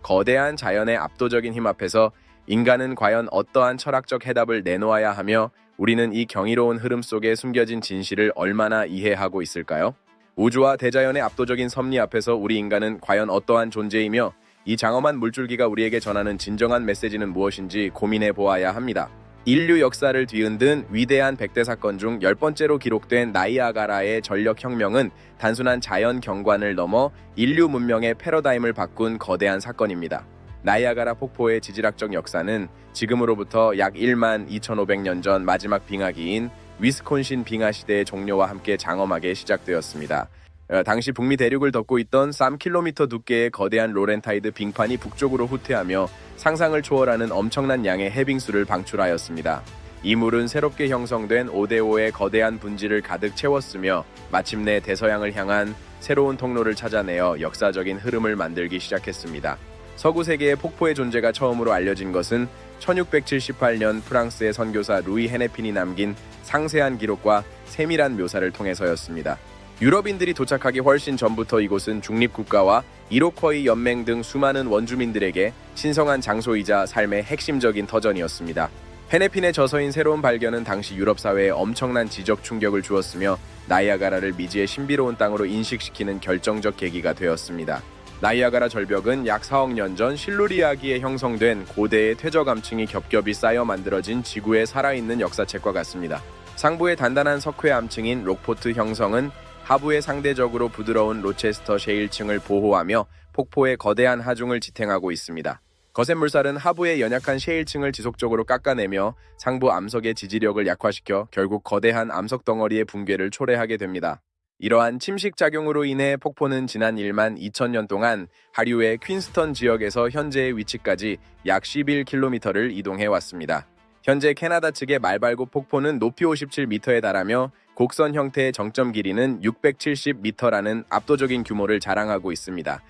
거대한 자연의 압도적인 힘 앞에서 인간은 과연 어떠한 철학적 해답을 내놓아야 하며 우리는 이 경이로운 흐름 속에 숨겨진 진실을 얼마나 이해하고 있을까요? 우주와 대자연의 압도적인 섭리 앞에서 우리 인간은 과연 어떠한 존재이며 이 장엄한 물줄기가 우리에게 전하는 진정한 메시지는 무엇인지 고민해 보아야 합니다. 인류 역사를 뒤흔든 위대한 100대 사건 중 10번째로 기록된 나이아가라의 전력혁명은 단순한 자연 경관을 넘어 인류 문명의 패러다임을 바꾼 거대한 사건입니다. 나이아가라 폭포의 지질학적 역사는 지금으로부터 약 1만 2,500년 전 마지막 빙하기인 위스콘신 빙하 시대의 종료와 함께 장엄하게 시작되었습니다. 당시 북미 대륙을 덮고 있던 3km 두께의 거대한 로렌타이드 빙판이 북쪽으로 후퇴하며 상상을 초월하는 엄청난 양의 해빙수를 방출하였습니다. 이 물은 새롭게 형성된 5대5의 거대한 분지를 가득 채웠으며 마침내 대서양을 향한 새로운 통로를 찾아내어 역사적인 흐름을 만들기 시작했습니다. 서구 세계의 폭포의 존재가 처음으로 알려진 것은 1678년 프랑스의 선교사 루이 헤네핀이 남긴 상세한 기록과 세밀한 묘사를 통해서였습니다. 유럽인들이 도착하기 훨씬 전부터 이곳은 중립국가와 이로쿼이 연맹 등 수많은 원주민들에게 신성한 장소이자 삶의 핵심적인 터전이었습니다. 헤네핀의 저서인 새로운 발견은 당시 유럽 사회에 엄청난 지적 충격을 주었으며 나이아가라를 미지의 신비로운 땅으로 인식시키는 결정적 계기가 되었습니다. 나이아가라 절벽은 약 4억 년 전 실루리아기에 형성된 고대의 퇴적암층이 겹겹이 쌓여 만들어진 지구의 살아있는 역사책과 같습니다. 상부의 단단한 석회 암층인 록포트 형성은 하부의 상대적으로 부드러운 로체스터 셰일층을 보호하며 폭포의 거대한 하중을 지탱하고 있습니다. 거센 물살은 하부의 연약한 셰일층을 지속적으로 깎아내며 상부 암석의 지지력을 약화시켜 결국 거대한 암석 덩어리의 붕괴를 초래하게 됩니다. 이러한 침식 작용으로 인해 폭포는 지난 1만 2천 동안 년 하류의 퀸스턴 지역에서 현재의 위치까지 약 11km를 이동해 왔습니다. 현재 캐나다 측의 말발굽 폭포는 높이 57m에 달하며 곡선 형태의 정점 길이는 670m라는 압도적인 규모를 자랑하고 있습니다.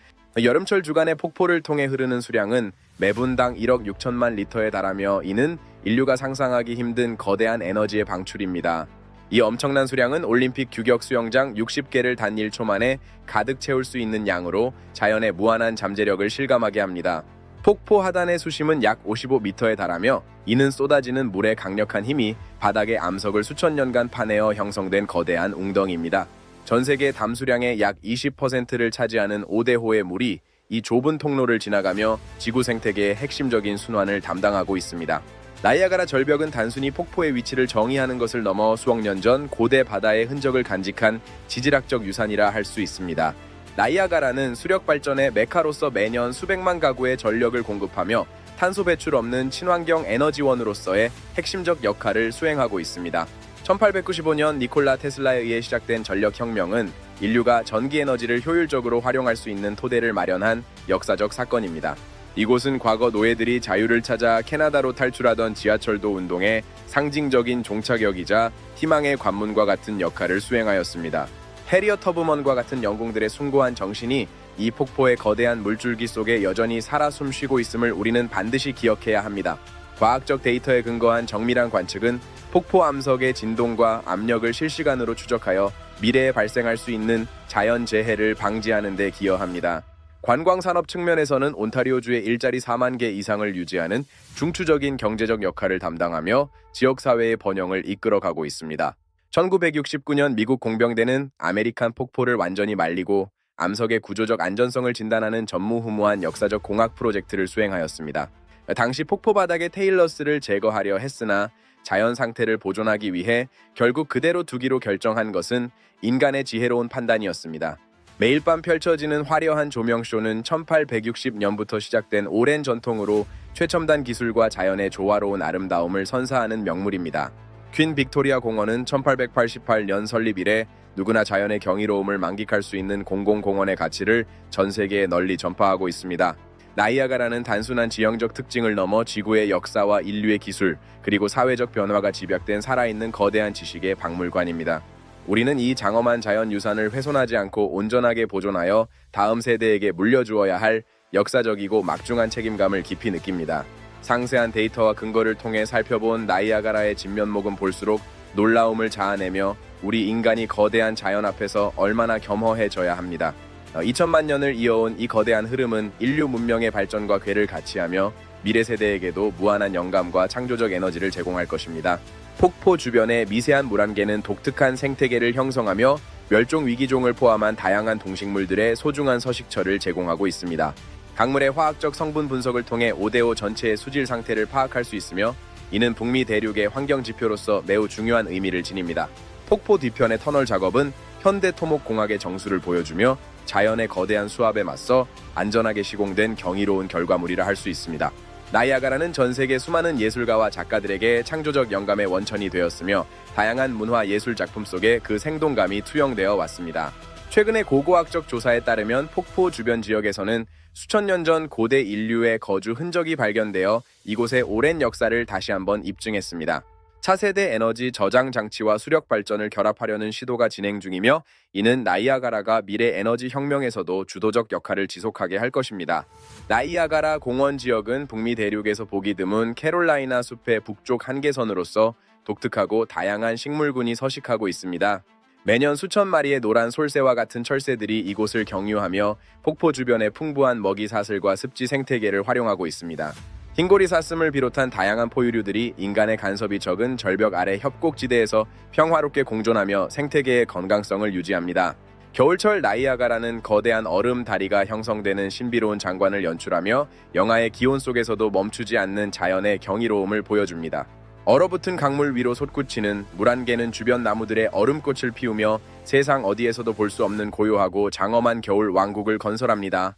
여름철 주간의 폭포를 통해 흐르는 수량은 매분당 1억 6천만 리터에 달하며 이는 인류가 상상하기 힘든 거대한 에너지의 방출입니다. 이 엄청난 수량은 올림픽 규격 수영장 60개를 단 1초 만에 가득 채울 수 있는 양으로 자연의 무한한 잠재력을 실감하게 합니다. 폭포 하단의 수심은 약 55m에 달하며 이는 쏟아지는 물의 강력한 힘이 바닥의 암석을 수천 년간 파내어 형성된 거대한 웅덩이입니다. 전 세계 담수량의 약 20%를 차지하는 5대호의 물이 이 좁은 통로를 지나가며 지구 생태계의 핵심적인 순환을 담당하고 있습니다. 나이아가라 절벽은 단순히 폭포의 위치를 정의하는 것을 넘어 수억 년 전 고대 바다의 흔적을 간직한 지질학적 유산이라 할 수 있습니다. 나이아가라는 수력 발전의 메카로서 매년 수백만 가구의 전력을 공급하며 탄소 배출 없는 친환경 에너지원으로서의 핵심적 역할을 수행하고 있습니다. 1895년 니콜라 테슬라에 의해 시작된 전력혁명은 인류가 전기에너지를 효율적으로 활용할 수 있는 토대를 마련한 역사적 사건입니다. 이곳은 과거 노예들이 자유를 찾아 캐나다로 탈출하던 지하철도 운동의 상징적인 종착역이자 희망의 관문과 같은 역할을 수행하였습니다. 해리엇 터브먼과 같은 영웅들의 숭고한 정신이 이 폭포의 거대한 물줄기 속에 여전히 살아 숨쉬고 있음을 우리는 반드시 기억해야 합니다. 과학적 데이터에 근거한 정밀한 관측은 폭포 암석의 진동과 압력을 실시간으로 추적하여 미래에 발생할 수 있는 자연재해를 방지하는 데 기여합니다. 관광산업 측면에서는 온타리오주의 일자리 4만 개 이상을 유지하는 중추적인 경제적 역할을 담당하며 지역사회의 번영을 이끌어가고 있습니다. 1969년 미국 공병대는 아메리칸 폭포를 완전히 말리고 암석의 구조적 안전성을 진단하는 전무후무한 역사적 공학 프로젝트를 수행하였습니다. 당시 폭포 바닥의 테일러스를 제거하려 했으나 자연 상태를 보존하기 위해 결국 그대로 두기로 결정한 것은 인간의 지혜로운 판단이었습니다. 매일 밤 펼쳐지는 화려한 조명쇼는 1860년부터 시작된 오랜 전통으로 최첨단 기술과 자연의 조화로운 아름다움을 선사하는 명물입니다. 퀸 빅토리아 공원은 1888년 설립 이래 누구나 자연의 경이로움을 만끽할 수 있는 공공공원의 가치를 전 세계에 널리 전파하고 있습니다. 나이아가라는 단순한 지형적 특징을 넘어 지구의 역사와 인류의 기술, 그리고 사회적 변화가 집약된 살아있는 거대한 지식의 박물관입니다. 우리는 이 장엄한 자연유산을 훼손하지 않고 온전하게 보존하여 다음 세대에게 물려주어야 할 역사적이고 막중한 책임감을 깊이 느낍니다. 상세한 데이터와 근거를 통해 살펴본 나이아가라의 진면목은 볼수록 놀라움을 자아내며 우리 인간이 거대한 자연 앞에서 얼마나 겸허해져야 합니다. 2000만 년을 이어온 이 거대한 흐름은 인류 문명의 발전과 궤를 같이하며 미래 세대에게도 무한한 영감과 창조적 에너지를 제공할 것입니다. 폭포 주변의 미세한 물안개는 독특한 생태계를 형성하며 멸종 위기종을 포함한 다양한 동식물들의 소중한 서식처를 제공하고 있습니다. 강물의 화학적 성분 분석을 통해 5대5 전체의 수질 상태를 파악할 수 있으며 이는 북미 대륙의 환경 지표로서 매우 중요한 의미를 지닙니다. 폭포 뒤편의 터널 작업은 현대 토목공학의 정수를 보여주며 자연의 거대한 수압에 맞서 안전하게 시공된 경이로운 결과물이라 할 수 있습니다. 나이아가라는 전 세계 수많은 예술가와 작가들에게 창조적 영감의 원천이 되었으며 다양한 문화 예술 작품 속에 그 생동감이 투영되어 왔습니다. 최근의 고고학적 조사에 따르면 폭포 주변 지역에서는 수천 년 전 고대 인류의 거주 흔적이 발견되어 이곳의 오랜 역사를 다시 한번 입증했습니다. 차세대 에너지 저장 장치와 수력 발전을 결합하려는 시도가 진행 중이며 이는 나이아가라가 미래 에너지 혁명에서도 주도적 역할을 지속하게 할 것입니다. 나이아가라 공원 지역은 북미 대륙에서 보기 드문 캐롤라이나 숲의 북쪽 한계선으로서 독특하고 다양한 식물군이 서식하고 있습니다. 매년 수천 마리의 노란 솔새와 같은 철새들이 이곳을 경유하며 폭포 주변의 풍부한 먹이 사슬과 습지 생태계를 활용하고 있습니다. 흰고리 사슴을 비롯한 다양한 포유류들이 인간의 간섭이 적은 절벽 아래 협곡지대에서 평화롭게 공존하며 생태계의 건강성을 유지합니다. 겨울철 나이아가라는 거대한 얼음 다리가 형성되는 신비로운 장관을 연출하며 영하의 기온 속에서도 멈추지 않는 자연의 경이로움을 보여줍니다. 얼어붙은 강물 위로 솟구치는 물안개는 주변 나무들의 얼음꽃을 피우며 세상 어디에서도 볼 수 없는 고요하고 장엄한 겨울 왕국을 건설합니다.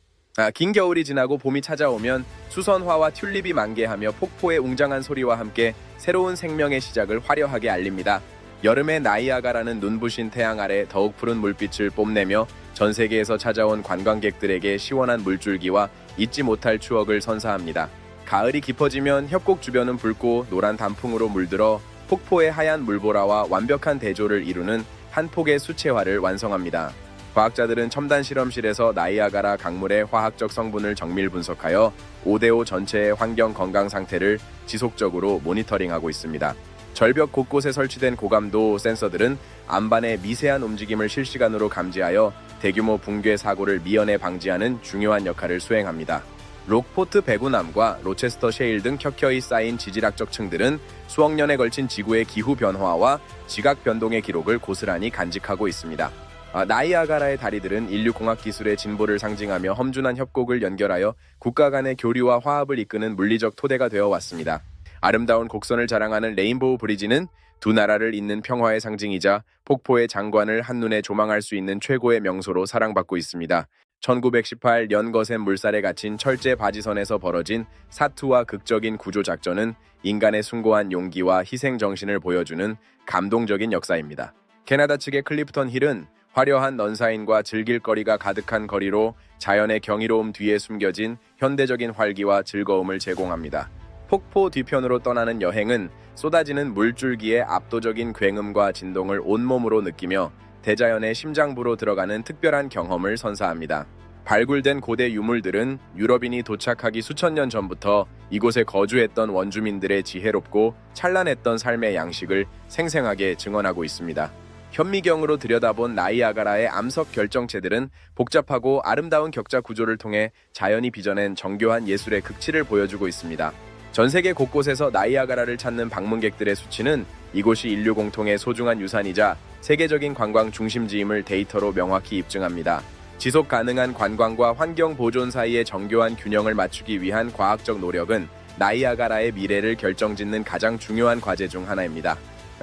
긴 겨울이 지나고 봄이 찾아오면 수선화와 튤립이 만개하며 폭포의 웅장한 소리와 함께 새로운 생명의 시작을 화려하게 알립니다. 여름의 나이아가라는 눈부신 태양 아래 더욱 푸른 물빛을 뽐내며 전 세계에서 찾아온 관광객들에게 시원한 물줄기와 잊지 못할 추억을 선사합니다. 가을이 깊어지면 협곡 주변은 붉고 노란 단풍으로 물들어 폭포의 하얀 물보라와 완벽한 대조를 이루는 한 폭의 수채화를 완성합니다. 과학자들은 첨단 실험실에서 나이아가라 강물의 화학적 성분을 정밀 분석하여 5대5 전체의 환경 건강 상태를 지속적으로 모니터링하고 있습니다. 절벽 곳곳에 설치된 고감도 센서들은 안반의 미세한 움직임을 실시간으로 감지하여 대규모 붕괴 사고를 미연에 방지하는 중요한 역할을 수행합니다. 록포트 배구남과 로체스터 셰일 등 켜켜이 쌓인 지질학적 층들은 수억 년에 걸친 지구의 기후 변화와 지각 변동의 기록을 고스란히 간직하고 있습니다. 나이아가라의 다리들은 인류 공학 기술의 진보를 상징하며 험준한 협곡을 연결하여 국가 간의 교류와 화합을 이끄는 물리적 토대가 되어 왔습니다. 아름다운 곡선을 자랑하는 레인보우 브리지는 두 나라를 잇는 평화의 상징이자 폭포의 장관을 한눈에 조망할 수 있는 최고의 명소로 사랑받고 있습니다. 1918 연거센 물살에 갇힌 철제 바지선에서 벌어진 사투와 극적인 구조 작전은 인간의 숭고한 용기와 희생 정신을 보여주는 감동적인 역사입니다. 캐나다 측의 클리프턴 힐은 화려한 넌사인과 즐길 거리가 가득한 거리로 자연의 경이로움 뒤에 숨겨진 현대적인 활기와 즐거움을 제공합니다. 폭포 뒤편으로 떠나는 여행은 쏟아지는 물줄기의 압도적인 굉음과 진동을 온몸으로 느끼며 대자연의 심장부로 들어가는 특별한 경험을 선사합니다. 발굴된 고대 유물들은 유럽인이 도착하기 수천 년 전부터 이곳에 거주했던 원주민들의 지혜롭고 찬란했던 삶의 양식을 생생하게 증언하고 있습니다. 현미경으로 들여다본 나이아가라의 암석 결정체들은 복잡하고 아름다운 격자 구조를 통해 자연이 빚어낸 정교한 예술의 극치를 보여주고 있습니다. 전 세계 곳곳에서 나이아가라를 찾는 방문객들의 수치는 이곳이 인류 공통의 소중한 유산이자 세계적인 관광 중심지임을 데이터로 명확히 입증합니다. 지속 가능한 관광과 환경 보존 사이의 정교한 균형을 맞추기 위한 과학적 노력은 나이아가라의 미래를 결정짓는 가장 중요한 과제 중 하나입니다.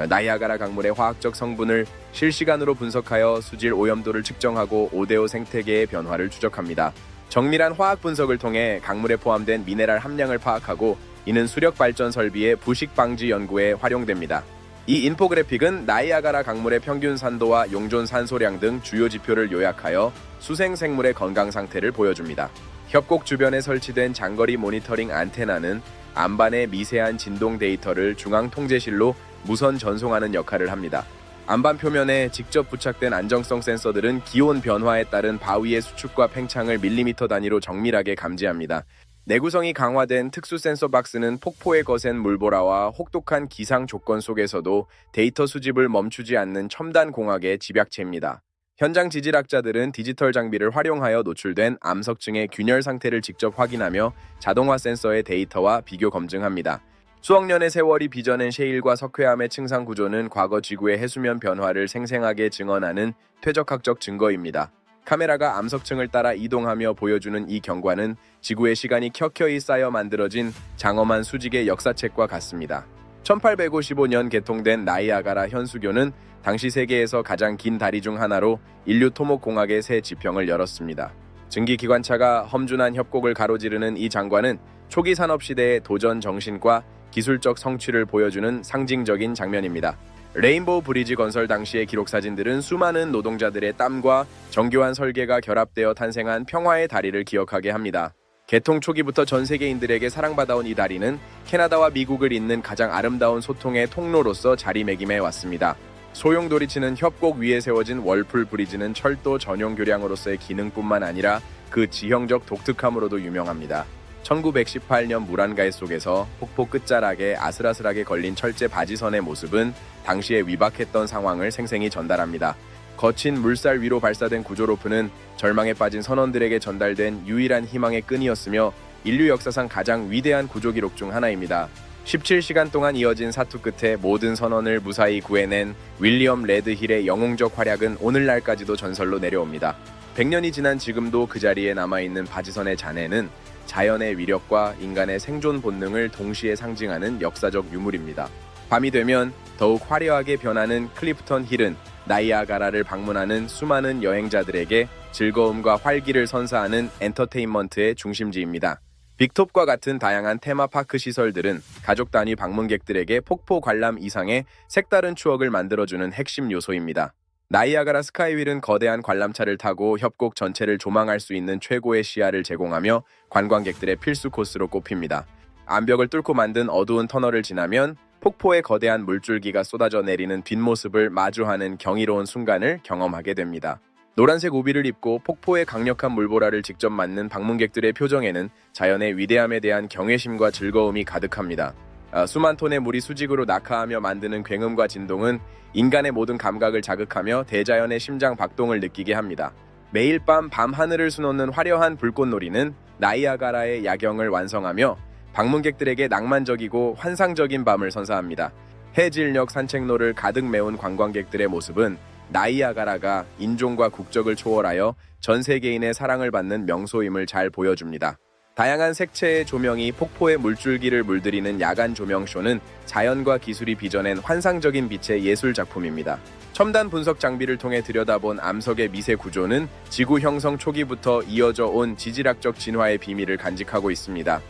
나이아가라 강물의 화학적 성분을 실시간으로 분석하여 수질 오염도를 측정하고 5대5 생태계의 변화를 추적합니다. 정밀한 화학 분석을 통해 강물에 포함된 미네랄 함량을 파악하고 이는 수력 발전 설비의 부식 방지 연구에 활용됩니다. 이 인포그래픽은 나이아가라 강물의 평균 산도와 용존 산소량 등 주요 지표를 요약하여 수생 생물의 건강 상태를 보여줍니다. 협곡 주변에 설치된 장거리 모니터링 안테나는 안반의 미세한 진동 데이터를 중앙 통제실로 무선 전송하는 역할을 합니다. 안반 표면에 직접 부착된 안정성 센서들은 기온 변화에 따른 바위의 수축과 팽창을 밀리미터 단위로 정밀하게 감지합니다. 내구성이 강화된 특수 센서 박스는 폭포의 거센 물보라와 혹독한 기상 조건 속에서도 데이터 수집을 멈추지 않는 첨단 공학의 집약체입니다. 현장 지질학자들은 디지털 장비를 활용하여 노출된 암석층의 균열 상태를 직접 확인하며 자동화 센서의 데이터와 비교 검증합니다. 수억 년의 세월이 빚어낸 셰일과 석회암의 층상 구조는 과거 지구의 해수면 변화를 생생하게 증언하는 퇴적학적 증거입니다. 카메라가 암석층을 따라 이동하며 보여주는 이 경관은 지구의 시간이 켜켜이 쌓여 만들어진 장엄한 수직의 역사책과 같습니다. 1855년 개통된 나이아가라 현수교는 당시 세계에서 가장 긴 다리 중 하나로 인류 토목공학의 새 지평을 열었습니다. 증기기관차가 험준한 협곡을 가로지르는 이 장관은 초기 산업시대의 도전 정신과 기술적 성취를 보여주는 상징적인 장면입니다. 레인보우 브리지 건설 당시의 기록사진들은 수많은 노동자들의 땀과 정교한 설계가 결합되어 탄생한 평화의 다리를 기억하게 합니다. 개통 초기부터 전 세계인들에게 사랑받아온 이 다리는 캐나다와 미국을 잇는 가장 아름다운 소통의 통로로서 자리매김해 왔습니다. 소용돌이치는 협곡 위에 세워진 월풀 브리지는 철도 전용 교량으로서의 기능뿐만 아니라 그 지형적 독특함으로도 유명합니다. 1918년 물 한가해 속에서 폭포 끝자락에 아슬아슬하게 걸린 철제 바지선의 모습은 당시에 위박했던 상황을 생생히 전달합니다. 거친 물살 위로 발사된 구조로프는 절망에 빠진 선원들에게 전달된 유일한 희망의 끈이었으며 인류 역사상 가장 위대한 구조 기록 중 하나입니다. 17시간 동안 이어진 사투 끝에 모든 선원을 무사히 구해낸 윌리엄 레드힐의 영웅적 활약은 오늘날까지도 전설로 내려옵니다. 100년이 지난 지금도 그 자리에 남아있는 바지선의 잔해는 자연의 위력과 인간의 생존 본능을 동시에 상징하는 역사적 유물입니다. 밤이 되면 더욱 화려하게 변하는 클리프턴 힐은 나이아가라를 방문하는 수많은 여행자들에게 즐거움과 활기를 선사하는 엔터테인먼트의 중심지입니다. 빅톱과 같은 다양한 테마파크 시설들은 가족 단위 방문객들에게 폭포 관람 이상의 색다른 추억을 만들어주는 핵심 요소입니다. 나이아가라 스카이윌은 거대한 관람차를 타고 협곡 전체를 조망할 수 있는 최고의 시야를 제공하며 관광객들의 필수 코스로 꼽힙니다. 암벽을 뚫고 만든 어두운 터널을 지나면 폭포의 거대한 물줄기가 쏟아져 내리는 뒷모습을 마주하는 경이로운 순간을 경험하게 됩니다. 노란색 우비를 입고 폭포의 강력한 물보라를 직접 맞는 방문객들의 표정에는 자연의 위대함에 대한 경외심과 즐거움이 가득합니다. 수만 톤의 물이 수직으로 낙하하며 만드는 굉음과 진동은 인간의 모든 감각을 자극하며 대자연의 심장 박동을 느끼게 합니다. 매일 밤 밤하늘을 수놓는 화려한 불꽃놀이는 나이아가라의 야경을 완성하며 방문객들에게 낭만적이고 환상적인 밤을 선사합니다. 해질녘 산책로를 가득 메운 관광객들의 모습은 나이아가라가 인종과 국적을 초월하여 전 세계인의 사랑을 받는 명소임을 잘 보여줍니다. 다양한 색채의 조명이 폭포의 물줄기를 물들이는 야간 조명쇼는 자연과 기술이 빚어낸 환상적인 빛의 예술 작품입니다. 첨단 분석 장비를 통해 들여다본 암석의 미세 구조는 지구 형성 초기부터 이어져 온 지질학적 진화의 비밀을 간직하고 있습니다.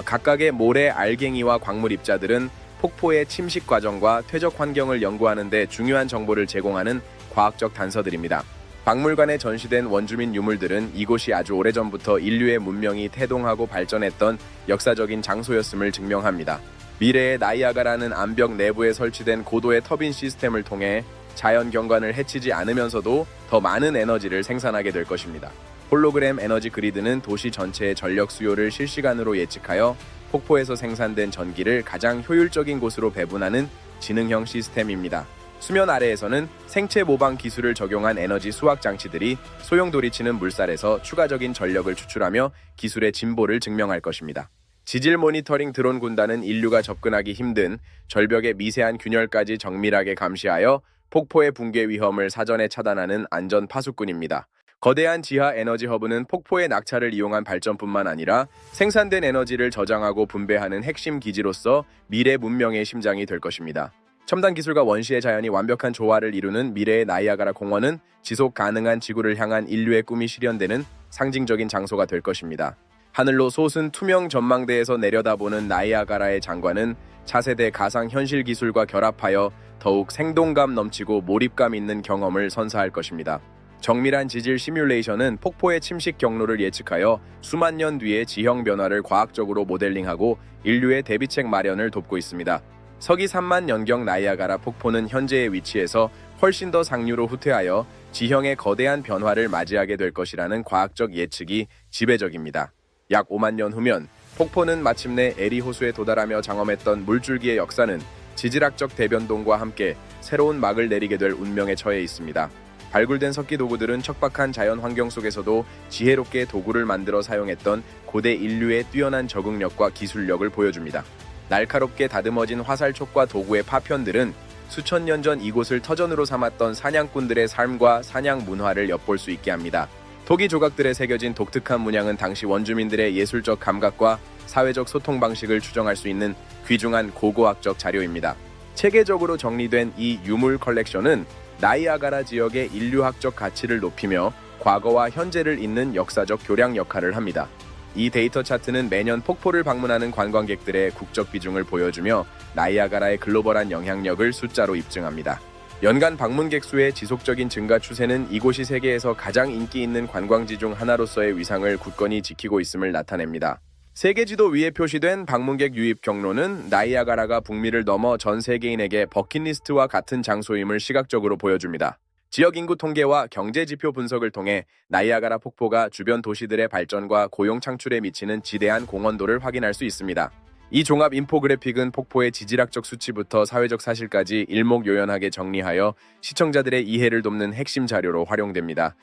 각각의 모래, 알갱이와 광물 입자들은 폭포의 침식 과정과 퇴적 환경을 연구하는 데 중요한 정보를 제공하는 과학적 단서들입니다. 박물관에 전시된 원주민 유물들은 이곳이 아주 오래전부터 인류의 문명이 태동하고 발전했던 역사적인 장소였음을 증명합니다. 미래의 나이아가라는 암벽 내부에 설치된 고도의 터빈 시스템을 통해 자연 경관을 해치지 않으면서도 더 많은 에너지를 생산하게 될 것입니다. 홀로그램 에너지 그리드는 도시 전체의 전력 수요를 실시간으로 예측하여 폭포에서 생산된 전기를 가장 효율적인 곳으로 배분하는 지능형 시스템입니다. 수면 아래에서는 생체 모방 기술을 적용한 에너지 수학 장치들이 소용돌이치는 물살에서 추가적인 전력을 추출하며 기술의 진보를 증명할 것입니다. 지질 모니터링 드론 군단은 인류가 접근하기 힘든 절벽의 미세한 균열까지 정밀하게 감시하여 폭포의 붕괴 위험을 사전에 차단하는 안전 파수꾼입니다. 거대한 지하 에너지 허브는 폭포의 낙차를 이용한 발전뿐만 아니라 생산된 에너지를 저장하고 분배하는 핵심 기지로서 미래 문명의 심장이 될 것입니다. 첨단 기술과 원시의 자연이 완벽한 조화를 이루는 미래의 나이아가라 공원은 지속 가능한 지구를 향한 인류의 꿈이 실현되는 상징적인 장소가 될 것입니다. 하늘로 솟은 투명 전망대에서 내려다보는 나이아가라의 장관은 차세대 가상 현실 기술과 결합하여 더욱 생동감 넘치고 몰입감 있는 경험을 선사할 것입니다. 정밀한 지질 시뮬레이션은 폭포의 침식 경로를 예측하여 수만 년 뒤의 지형 변화를 과학적으로 모델링하고 인류의 대비책 마련을 돕고 있습니다. 서기 3만 년경 나이아가라 폭포는 현재의 위치에서 훨씬 더 상류로 후퇴하여 지형의 거대한 변화를 맞이하게 될 것이라는 과학적 예측이 지배적입니다. 약 5만 년 후면 폭포는 마침내 에리 호수에 도달하며 장엄했던 물줄기의 역사는 지질학적 대변동과 함께 새로운 막을 내리게 될 운명에 처해 있습니다. 발굴된 석기 도구들은 척박한 자연 환경 속에서도 지혜롭게 도구를 만들어 사용했던 고대 인류의 뛰어난 적응력과 기술력을 보여줍니다. 날카롭게 다듬어진 화살촉과 도구의 파편들은 수천 년 전 이곳을 터전으로 삼았던 사냥꾼들의 삶과 사냥 문화를 엿볼 수 있게 합니다. 토기 조각들에 새겨진 독특한 문양은 당시 원주민들의 예술적 감각과 사회적 소통 방식을 추정할 수 있는 귀중한 고고학적 자료입니다. 체계적으로 정리된 이 유물 컬렉션은 나이아가라 지역의 인류학적 가치를 높이며 과거와 현재를 잇는 역사적 교량 역할을 합니다. 이 데이터 차트는 매년 폭포를 방문하는 관광객들의 국적 비중을 보여주며 나이아가라의 글로벌한 영향력을 숫자로 입증합니다. 연간 방문객 수의 지속적인 증가 추세는 이곳이 세계에서 가장 인기 있는 관광지 중 하나로서의 위상을 굳건히 지키고 있음을 나타냅니다. 세계 지도 위에 표시된 방문객 유입 경로는 나이아가라가 북미를 넘어 전 세계인에게 버킷리스트와 같은 장소임을 시각적으로 보여줍니다. 지역 인구 통계와 경제 지표 분석을 통해 나이아가라 폭포가 주변 도시들의 발전과 고용 창출에 미치는 지대한 공헌도를 확인할 수 있습니다. 이 종합 인포그래픽은 폭포의 지질학적 수치부터 사회적 사실까지 일목요연하게 정리하여 시청자들의 이해를 돕는 핵심 자료로 활용됩니다.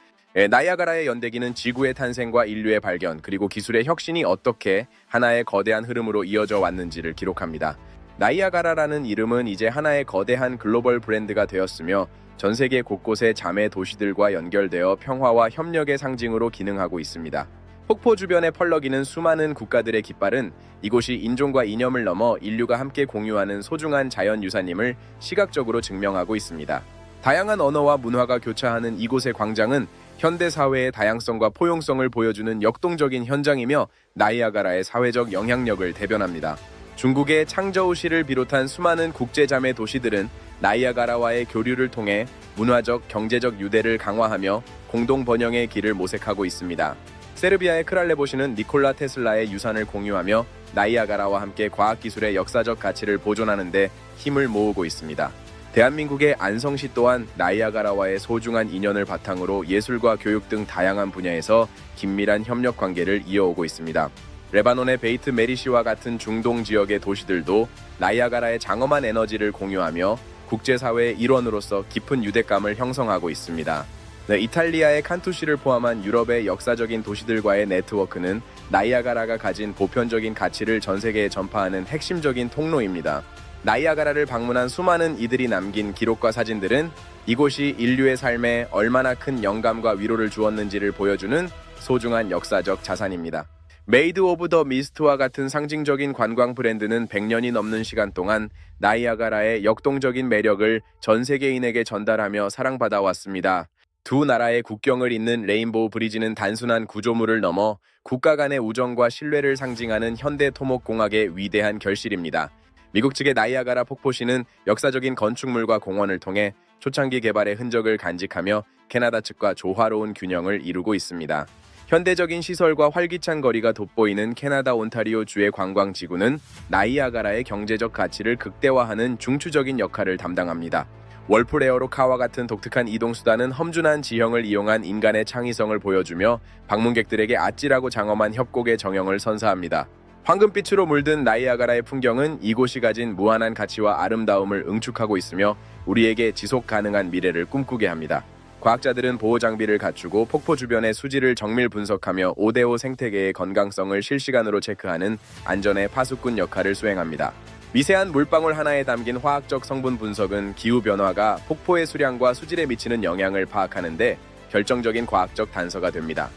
나이아가라의 연대기는 지구의 탄생과 인류의 발견, 그리고 기술의 혁신이 어떻게 하나의 거대한 흐름으로 이어져 왔는지를 기록합니다. 나이아가라라는 이름은 이제 하나의 거대한 글로벌 브랜드가 되었으며 전 세계 곳곳의 자매 도시들과 연결되어 평화와 협력의 상징으로 기능하고 있습니다. 폭포 주변에 펄럭이는 수많은 국가들의 깃발은 이곳이 인종과 이념을 넘어 인류가 함께 공유하는 소중한 자연유산임을 시각적으로 증명하고 있습니다. 다양한 언어와 문화가 교차하는 이곳의 광장은 현대사회의 다양성과 포용성을 보여주는 역동적인 현장이며 나이아가라의 사회적 영향력을 대변합니다. 중국의 창저우시를 비롯한 수많은 국제자매 도시들은 나이아가라와의 교류를 통해 문화적, 경제적 유대를 강화하며 공동 번영의 길을 모색하고 있습니다. 세르비아의 크랄레보시는 니콜라 테슬라의 유산을 공유하며 나이아가라와 함께 과학기술의 역사적 가치를 보존하는 데 힘을 모으고 있습니다. 대한민국의 안성시 또한 나이아가라와의 소중한 인연을 바탕으로 예술과 교육 등 다양한 분야에서 긴밀한 협력 관계를 이어오고 있습니다. 레바논의 베이트 메리시와 같은 중동 지역의 도시들도 나이아가라의 장엄한 에너지를 공유하며 국제사회의 일원으로서 깊은 유대감을 형성하고 있습니다. 이탈리아의 칸투시를 포함한 유럽의 역사적인 도시들과의 네트워크는 나이아가라가 가진 보편적인 가치를 전 세계에 전파하는 핵심적인 통로입니다. 나이아가라를 방문한 수많은 이들이 남긴 기록과 사진들은 이곳이 인류의 삶에 얼마나 큰 영감과 위로를 주었는지를 보여주는 소중한 역사적 자산입니다. 메이드 오브 더 미스트와 같은 상징적인 관광 브랜드는 100년이 넘는 시간 동안 나이아가라의 역동적인 매력을 전 세계인에게 전달하며 사랑받아 왔습니다. 두 나라의 국경을 잇는 레인보우 브리지는 단순한 구조물을 넘어 국가 간의 우정과 신뢰를 상징하는 현대 토목공학의 위대한 결실입니다. 미국 측의 나이아가라 폭포시는 역사적인 건축물과 공원을 통해 초창기 개발의 흔적을 간직하며 캐나다 측과 조화로운 균형을 이루고 있습니다. 현대적인 시설과 활기찬 거리가 돋보이는 캐나다 온타리오 주의 관광지구는 나이아가라의 경제적 가치를 극대화하는 중추적인 역할을 담당합니다. 월프레어로카와 같은 독특한 이동수단은 험준한 지형을 이용한 인간의 창의성을 보여주며 방문객들에게 아찔하고 장엄한 협곡의 정형을 선사합니다. 황금빛으로 물든 나이아가라의 풍경은 이곳이 가진 무한한 가치와 아름다움을 응축하고 있으며 우리에게 지속 가능한 미래를 꿈꾸게 합니다. 과학자들은 보호 장비를 갖추고 폭포 주변의 수질을 정밀 분석하며 5대5 생태계의 건강성을 실시간으로 체크하는 안전의 파수꾼 역할을 수행합니다. 미세한 물방울 하나에 담긴 화학적 성분 분석은 기후 변화가 폭포의 수량과 수질에 미치는 영향을 파악하는 데 결정적인 과학적 단서가 됩니다.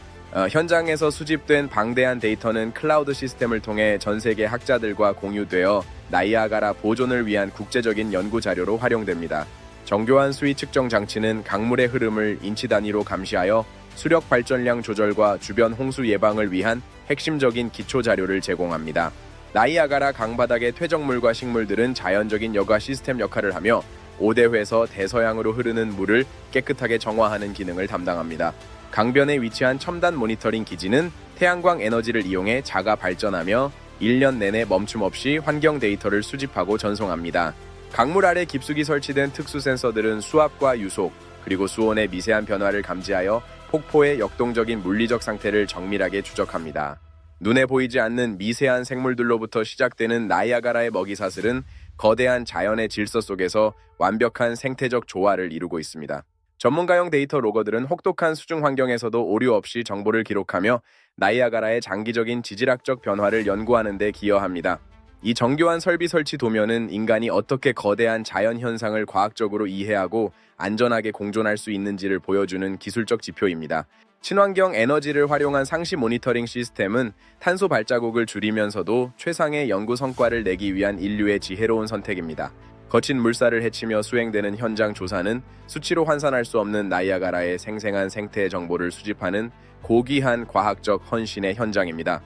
현장에서 수집된 방대한 데이터는 클라우드 시스템을 통해 전 세계 학자들과 공유되어 나이아가라 보존을 위한 국제적인 연구 자료로 활용됩니다. 정교한 수위 측정 장치는 강물의 흐름을 인치 단위로 감시하여 수력 발전량 조절과 주변 홍수 예방을 위한 핵심적인 기초 자료를 제공합니다. 나이아가라 강바닥의 퇴적물과 식물들은 자연적인 여과 시스템 역할을 하며 오대회에서 대서양으로 흐르는 물을 깨끗하게 정화하는 기능을 담당합니다. 강변에 위치한 첨단 모니터링 기지는 태양광 에너지를 이용해 자가 발전하며 1년 내내 멈춤 없이 환경 데이터를 수집하고 전송합니다. 강물 아래 깊숙이 설치된 특수 센서들은 수압과 유속, 그리고 수온의 미세한 변화를 감지하여 폭포의 역동적인 물리적 상태를 정밀하게 추적합니다. 눈에 보이지 않는 미세한 생물들로부터 시작되는 나이아가라의 먹이사슬은 거대한 자연의 질서 속에서 완벽한 생태적 조화를 이루고 있습니다. 전문가용 데이터 로거들은 혹독한 수중 환경에서도 오류 없이 정보를 기록하며 나이아가라의 장기적인 지질학적 변화를 연구하는 데 기여합니다. 이 정교한 설비 설치 도면은 인간이 어떻게 거대한 자연 현상을 과학적으로 이해하고 안전하게 공존할 수 있는지를 보여주는 기술적 지표입니다. 친환경 에너지를 활용한 상시 모니터링 시스템은 탄소 발자국을 줄이면서도 최상의 연구 성과를 내기 위한 인류의 지혜로운 선택입니다. 거친 물살을 헤치며 수행되는 현장 조사는 수치로 환산할 수 없는 나이아가라의 생생한 생태 정보를 수집하는 고귀한 과학적 헌신의 현장입니다.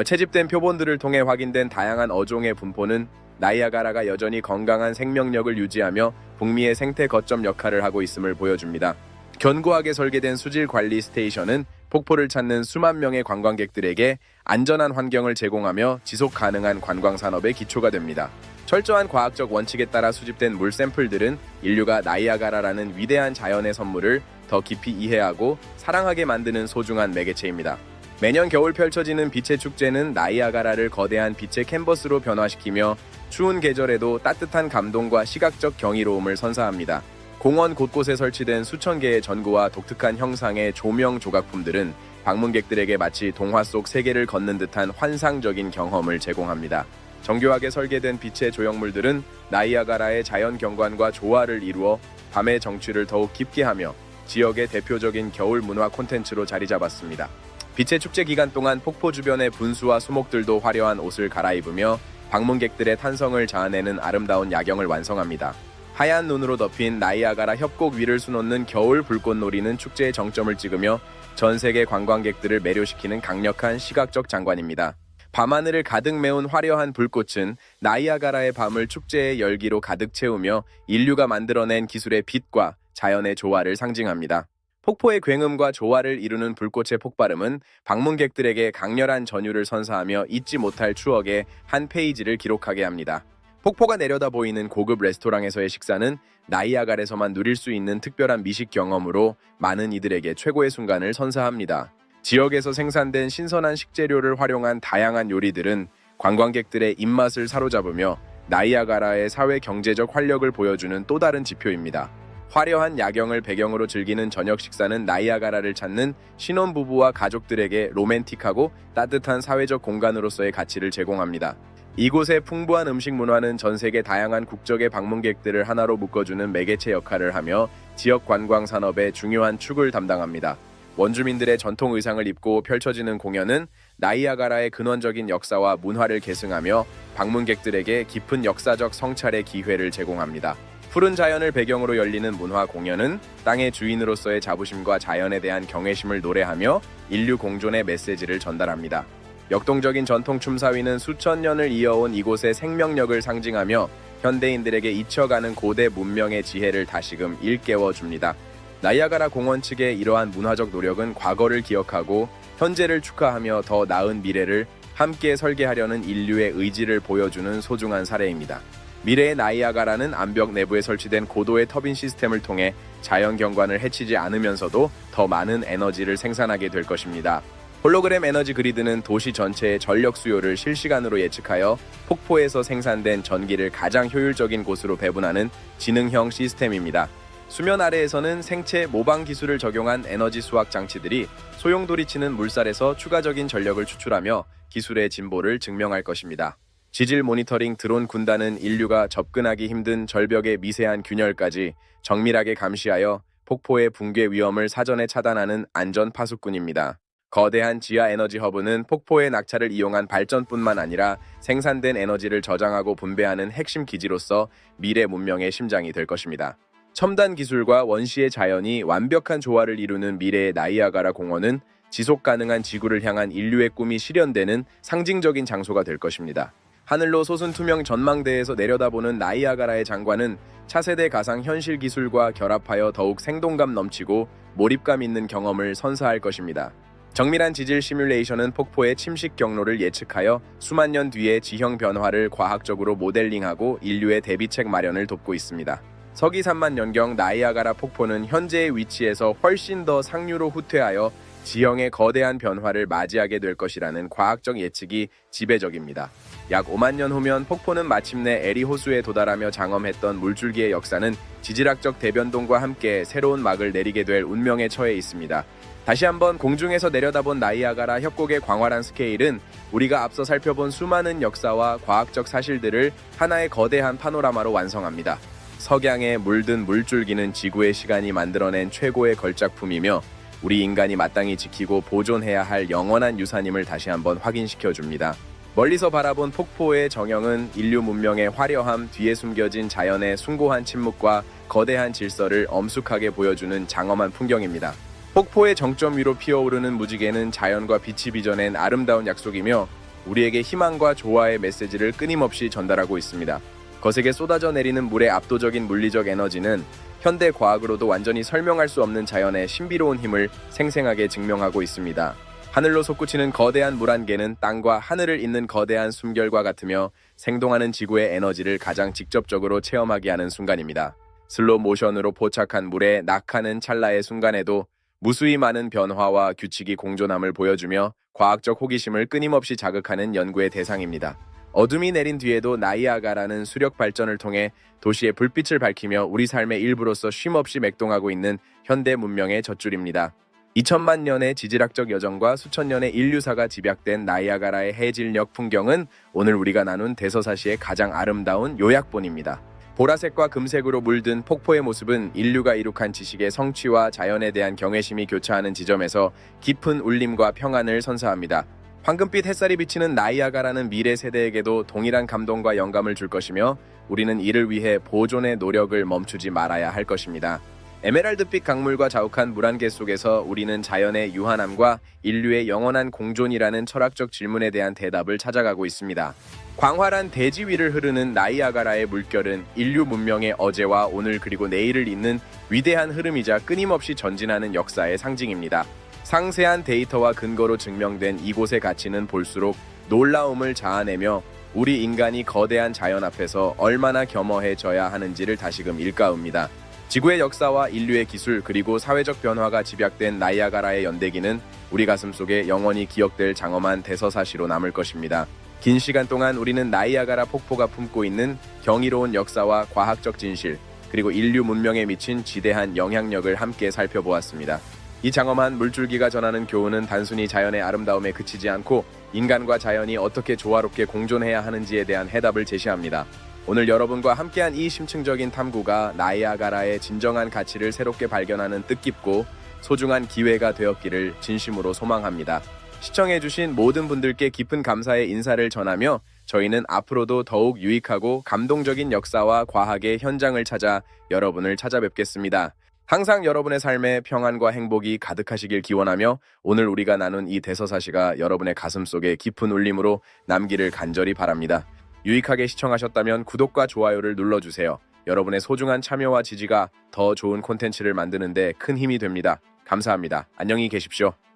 채집된 표본들을 통해 확인된 다양한 어종의 분포는 나이아가라가 여전히 건강한 생명력을 유지하며 북미의 생태 거점 역할을 하고 있음을 보여줍니다. 견고하게 설계된 수질 관리 스테이션은 폭포를 찾는 수만 명의 관광객들에게 안전한 환경을 제공하며 지속 가능한 관광 산업의 기초가 됩니다. 철저한 과학적 원칙에 따라 수집된 물 샘플들은 인류가 나이아가라라는 위대한 자연의 선물을 더 깊이 이해하고 사랑하게 만드는 소중한 매개체입니다. 매년 겨울 펼쳐지는 빛의 축제는 나이아가라를 거대한 빛의 캔버스로 변화시키며 추운 계절에도 따뜻한 감동과 시각적 경이로움을 선사합니다. 공원 곳곳에 설치된 수천 개의 전구와 독특한 형상의 조명 조각품들은 방문객들에게 마치 동화 속 세계를 걷는 듯한 환상적인 경험을 제공합니다. 정교하게 설계된 빛의 조형물들은 나이아가라의 자연 경관과 조화를 이루어 밤의 정취를 더욱 깊게 하며 지역의 대표적인 겨울 문화 콘텐츠로 자리 잡았습니다. 빛의 축제 기간 동안 폭포 주변의 분수와 수목들도 화려한 옷을 갈아입으며 방문객들의 탄성을 자아내는 아름다운 야경을 완성합니다. 하얀 눈으로 덮인 나이아가라 협곡 위를 수놓는 겨울 불꽃놀이는 축제의 정점을 찍으며 전 세계 관광객들을 매료시키는 강력한 시각적 장관입니다. 밤하늘을 가득 메운 화려한 불꽃은 나이아가라의 밤을 축제의 열기로 가득 채우며 인류가 만들어낸 기술의 빛과 자연의 조화를 상징합니다. 폭포의 굉음과 조화를 이루는 불꽃의 폭발음은 방문객들에게 강렬한 전율을 선사하며 잊지 못할 추억의 한 페이지를 기록하게 합니다. 폭포가 내려다 보이는 고급 레스토랑에서의 식사는 나이아가라에서만 누릴 수 있는 특별한 미식 경험으로 많은 이들에게 최고의 순간을 선사합니다. 지역에서 생산된 신선한 식재료를 활용한 다양한 요리들은 관광객들의 입맛을 사로잡으며 나이아가라의 사회 경제적 활력을 보여주는 또 다른 지표입니다. 화려한 야경을 배경으로 즐기는 저녁 식사는 나이아가라를 찾는 신혼부부와 가족들에게 로맨틱하고 따뜻한 사회적 공간으로서의 가치를 제공합니다. 이곳의 풍부한 음식 문화는 전 세계 다양한 국적의 방문객들을 하나로 묶어주는 매개체 역할을 하며 지역 관광 산업의 중요한 축을 담당합니다. 원주민들의 전통 의상을 입고 펼쳐지는 공연은 나이아가라의 근원적인 역사와 문화를 계승하며 방문객들에게 깊은 역사적 성찰의 기회를 제공합니다. 푸른 자연을 배경으로 열리는 문화 공연은 땅의 주인으로서의 자부심과 자연에 대한 경외심을 노래하며 인류 공존의 메시지를 전달합니다. 역동적인 전통 춤사위는 수천 년을 이어온 이곳의 생명력을 상징하며 현대인들에게 잊혀가는 고대 문명의 지혜를 다시금 일깨워줍니다. 나이아가라 공원 측의 이러한 문화적 노력은 과거를 기억하고 현재를 축하하며 더 나은 미래를 함께 설계하려는 인류의 의지를 보여주는 소중한 사례입니다. 미래의 나이아가라는 암벽 내부에 설치된 고도의 터빈 시스템을 통해 자연 경관을 해치지 않으면서도 더 많은 에너지를 생산하게 될 것입니다. 홀로그램 에너지 그리드는 도시 전체의 전력 수요를 실시간으로 예측하여 폭포에서 생산된 전기를 가장 효율적인 곳으로 배분하는 지능형 시스템입니다. 수면 아래에서는 생체 모방 기술을 적용한 에너지 수학 장치들이 소용돌이치는 물살에서 추가적인 전력을 추출하며 기술의 진보를 증명할 것입니다. 지질 모니터링 드론 군단은 인류가 접근하기 힘든 절벽의 미세한 균열까지 정밀하게 감시하여 폭포의 붕괴 위험을 사전에 차단하는 안전 파수꾼입니다. 거대한 지하 에너지 허브는 폭포의 낙차를 이용한 발전뿐만 아니라 생산된 에너지를 저장하고 분배하는 핵심 기지로서 미래 문명의 심장이 될 것입니다. 첨단 기술과 원시의 자연이 완벽한 조화를 이루는 미래의 나이아가라 공원은 지속 가능한 지구를 향한 인류의 꿈이 실현되는 상징적인 장소가 될 것입니다. 하늘로 솟은 투명 전망대에서 내려다보는 나이아가라의 장관은 차세대 가상 현실 기술과 결합하여 더욱 생동감 넘치고 몰입감 있는 경험을 선사할 것입니다. 정밀한 지질 시뮬레이션은 폭포의 침식 경로를 예측하여 수만 년 뒤의 지형 변화를 과학적으로 모델링하고 인류의 대비책 마련을 돕고 있습니다. 서기 3만 년경 나이아가라 폭포는 현재의 위치에서 훨씬 더 상류로 후퇴하여 지형의 거대한 변화를 맞이하게 될 것이라는 과학적 예측이 지배적입니다. 약 5만 년 후면 폭포는 마침내 에리 호수에 도달하며 장엄했던 물줄기의 역사는 지질학적 대변동과 함께 새로운 막을 내리게 될 운명에 처해 있습니다. 다시 한번 공중에서 내려다본 나이아가라 협곡의 광활한 스케일은 우리가 앞서 살펴본 수많은 역사와 과학적 사실들을 하나의 거대한 파노라마로 완성합니다. 석양에 물든 물줄기는 지구의 시간이 만들어낸 최고의 걸작품이며 우리 인간이 마땅히 지키고 보존해야 할 영원한 유산임을 다시 한번 확인시켜줍니다. 멀리서 바라본 폭포의 정형은 인류 문명의 화려함 뒤에 숨겨진 자연의 숭고한 침묵과 거대한 질서를 엄숙하게 보여주는 장엄한 풍경입니다. 폭포의 정점 위로 피어오르는 무지개는 자연과 빛이 빚어낸 아름다운 약속이며 우리에게 희망과 조화의 메시지를 끊임없이 전달하고 있습니다. 거세게 쏟아져 내리는 물의 압도적인 물리적 에너지는 현대 과학으로도 완전히 설명할 수 없는 자연의 신비로운 힘을 생생하게 증명하고 있습니다. 하늘로 솟구치는 거대한 물 한 개는 땅과 하늘을 잇는 거대한 숨결과 같으며 생동하는 지구의 에너지를 가장 직접적으로 체험하게 하는 순간입니다. 슬로우 모션으로 포착한 물에 낙하는 찰나의 순간에도 무수히 많은 변화와 규칙이 공존함을 보여주며 과학적 호기심을 끊임없이 자극하는 연구의 대상입니다. 어둠이 내린 뒤에도 나이아가라는 수력 발전을 통해 도시의 불빛을 밝히며 우리 삶의 일부로서 쉼없이 맥동하고 있는 현대 문명의 젖줄입니다. 2000만 년의 지질학적 여정과 수천 년의 인류사가 집약된 나이아가라의 해질녘 풍경은 오늘 우리가 나눈 대서사시의 가장 아름다운 요약본입니다. 보라색과 금색으로 물든 폭포의 모습은 인류가 이룩한 지식의 성취와 자연에 대한 경외심이 교차하는 지점에서 깊은 울림과 평안을 선사합니다. 황금빛 햇살이 비치는 나이아가라는 미래 세대에게도 동일한 감동과 영감을 줄 것이며 우리는 이를 위해 보존의 노력을 멈추지 말아야 할 것입니다. 에메랄드빛 강물과 자욱한 물 한 개 속에서 우리는 자연의 유한함과 인류의 영원한 공존이라는 철학적 질문에 대한 대답을 찾아가고 있습니다. 광활한 대지 위를 흐르는 나이아가라의 물결은 인류 문명의 어제와 오늘 그리고 내일을 잇는 위대한 흐름이자 끊임없이 전진하는 역사의 상징입니다. 상세한 데이터와 근거로 증명된 이곳의 가치는 볼수록 놀라움을 자아내며 우리 인간이 거대한 자연 앞에서 얼마나 겸허해져야 하는지를 다시금 일깨웁니다. 지구의 역사와 인류의 기술 그리고 사회적 변화가 집약된 나이아가라의 연대기는 우리 가슴 속에 영원히 기억될 장엄한 대서사시로 남을 것입니다. 긴 시간 동안 우리는 나이아가라 폭포가 품고 있는 경이로운 역사와 과학적 진실 그리고 인류 문명에 미친 지대한 영향력을 함께 살펴보았습니다. 이 장엄한 물줄기가 전하는 교훈은 단순히 자연의 아름다움에 그치지 않고 인간과 자연이 어떻게 조화롭게 공존해야 하는지에 대한 해답을 제시합니다. 오늘 여러분과 함께한 이 심층적인 탐구가 나이아가라의 진정한 가치를 새롭게 발견하는 뜻깊고 소중한 기회가 되었기를 진심으로 소망합니다. 시청해주신 모든 분들께 깊은 감사의 인사를 전하며 저희는 앞으로도 더욱 유익하고 감동적인 역사와 과학의 현장을 찾아 여러분을 찾아뵙겠습니다. 항상 여러분의 삶에 평안과 행복이 가득하시길 기원하며 오늘 우리가 나눈 이 대서사시가 여러분의 가슴 속에 깊은 울림으로 남기를 간절히 바랍니다. 유익하게 시청하셨다면 구독과 좋아요를 눌러주세요. 여러분의 소중한 참여와 지지가 더 좋은 콘텐츠를 만드는 데 큰 힘이 됩니다. 감사합니다. 안녕히 계십시오.